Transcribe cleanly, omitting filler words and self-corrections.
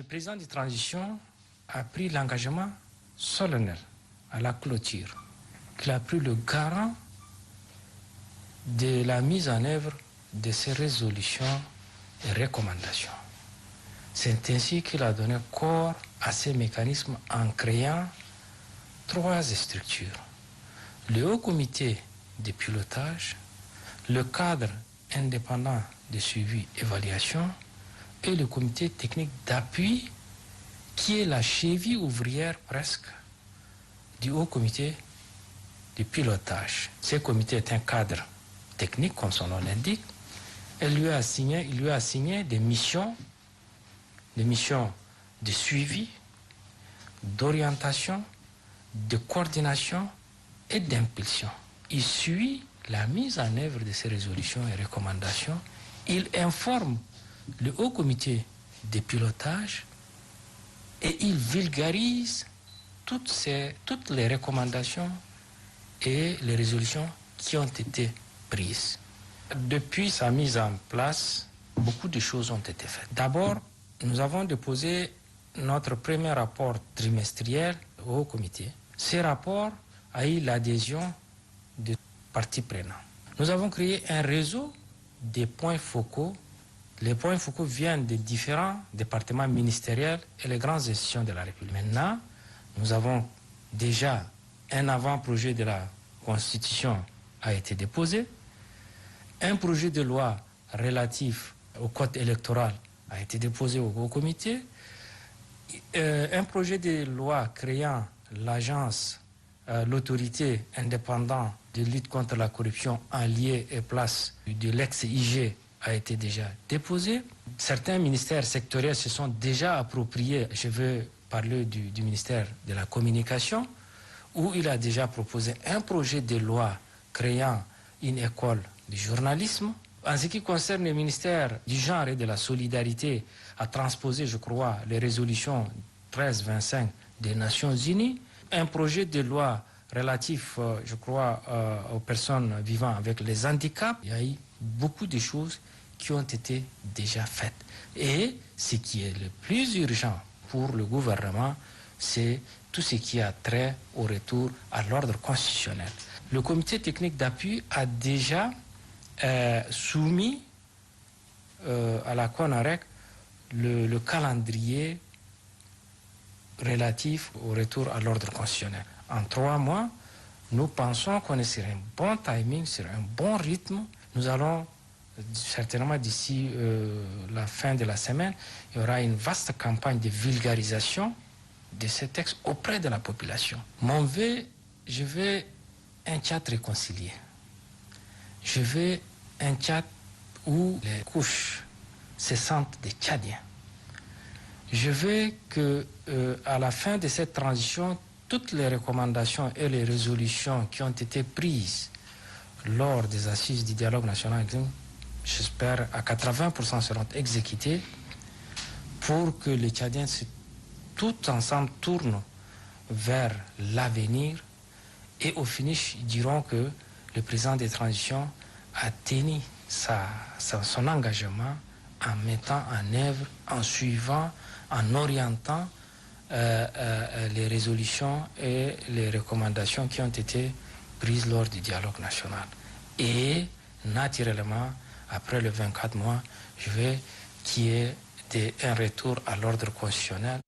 Le président de transition a pris l'engagement solennel à la clôture qu'il a pris le garant de la mise en œuvre de ces résolutions et recommandations. C'est ainsi qu'il a donné corps à ces mécanismes en créant 3 structures. Le Haut Comité de pilotage, le cadre indépendant de suivi et évaluation et le comité technique d'appui qui est la cheville ouvrière presque du Haut Comité de pilotage. Ce comité est un cadre technique, comme son nom l'indique. Il lui a assigné des missions de suivi, d'orientation, de coordination et d'impulsion. Il suit la mise en œuvre de ces résolutions et recommandations. Il informe le Haut Comité de pilotage et il vulgarise toutes les recommandations et les résolutions qui ont été prises. Depuis sa mise en place, beaucoup de choses ont été faites. D'abord, nous avons déposé notre premier rapport trimestriel au comité. Ce rapport a eu l'adhésion de parties prenantes. Nous avons créé un réseau de points focaux. Les points focaux viennent des différents départements ministériels et les grandes institutions de la République. Maintenant, nous avons déjà un avant-projet de la Constitution a été déposé. Un projet de loi relatif au code électoral a été déposé au comité. Un projet de loi créant l'agence, l'autorité indépendante de lutte contre la corruption en lieu et place de l'ex-IG a été déjà déposé. Certains ministères sectoriels se sont déjà appropriés. Je veux parler du ministère de la Communication, où il a déjà proposé un projet de loi créant une école du journalisme. En ce qui concerne le ministère du genre et de la solidarité, a transposé, je crois, les résolutions 1325 des Nations Unies. Un projet de loi relatif, je crois, aux personnes vivant avec les handicaps. Il y a eu beaucoup de choses qui ont été déjà faites. Et ce qui est le plus urgent pour le gouvernement, c'est tout ce qui a trait au retour à l'ordre constitutionnel. Le comité technique d'appui a déjà soumis à la CONAREC le calendrier relatif au retour à l'ordre constitutionnel. En 3 mois, nous pensons qu'on est sur un bon timing, sur un bon rythme. Nous allons certainement d'ici la fin de la semaine, il y aura une vaste campagne de vulgarisation de ces textes auprès de la population. Mon vœu, je veux un Tchad réconcilié. Je veux un Tchad où les couches se sentent des Tchadiens. Je veux que, à la fin de cette transition, toutes les recommandations et les résolutions qui ont été prises lors des assises du dialogue national, j'espère à 80% seront exécutées pour que les Tchadiens tout ensemble tournent vers l'avenir et au finish diront que le président des transitions a tenu son engagement en mettant en œuvre, en suivant, en orientant les résolutions et les recommandations qui ont été prises lors du dialogue national. Et naturellement, après le 24 mois, je veux qu'il y ait un retour à l'ordre constitutionnel.